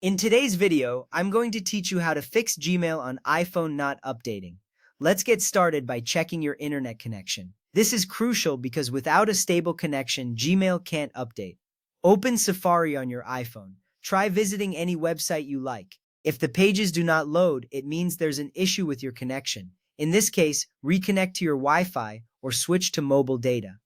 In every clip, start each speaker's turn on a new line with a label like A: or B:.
A: In today's video, I'm going to teach you how to fix Gmail on iPhone not updating. Let's get started by checking your internet connection. This is crucial because without a stable connection, Gmail can't update. Open Safari on your iPhone. Try visiting any website you like. If the pages do not load, it means there's an issue with your connection. In this case, reconnect to your Wi-Fi or switch to mobile data.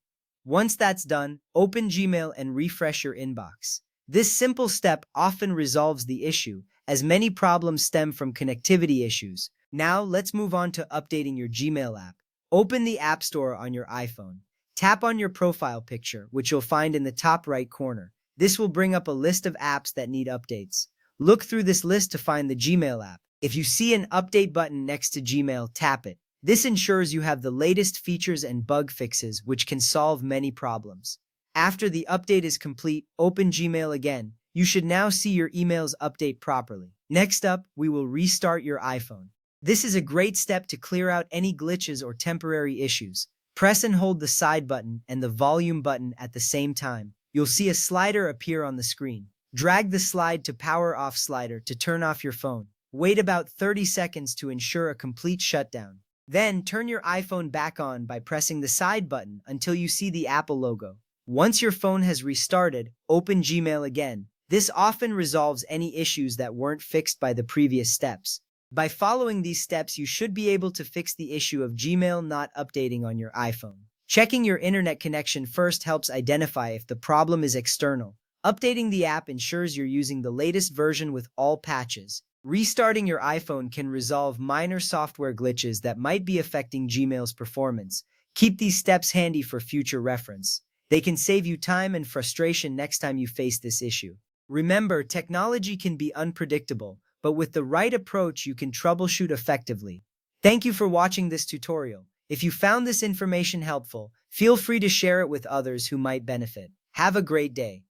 A: Once that's done, open Gmail and refresh your inbox. This simple step often resolves the issue, as many problems stem from connectivity issues. Now, let's move on to updating your Gmail app. Open the App Store on your iPhone. Tap on your profile picture, which you'll find in the top right corner. This will bring up a list of apps that need updates. Look through this list to find the Gmail app. If you see an update button next to Gmail, tap it. This ensures you have the latest features and bug fixes, which can solve many problems. After the update is complete, open Gmail again. You should now see your emails update properly. Next up, we will restart your iPhone. This is a great step to clear out any glitches or temporary issues. Press and hold the side button and the volume button at the same time. You'll see a slider appear on the screen. Drag the slide to power off slider to turn off your phone. Wait about 30 seconds to ensure a complete shutdown. Then turn your iPhone back on by pressing the side button until you see the Apple logo. Once your phone has restarted, open Gmail again. This often resolves any issues that weren't fixed by the previous steps. By following these steps, you should be able to fix the issue of Gmail not updating on your iPhone. Checking your internet connection first helps identify if the problem is external. Updating the app ensures you're using the latest version with all patches. Restarting your iPhone can resolve minor software glitches that might be affecting Gmail's performance. Keep these steps handy for future reference. They can save you time and frustration next time you face this issue. Remember, technology can be unpredictable, but with the right approach, you can troubleshoot effectively. Thank you for watching this tutorial. If you found this information helpful, feel free to share it with others who might benefit. Have a great day.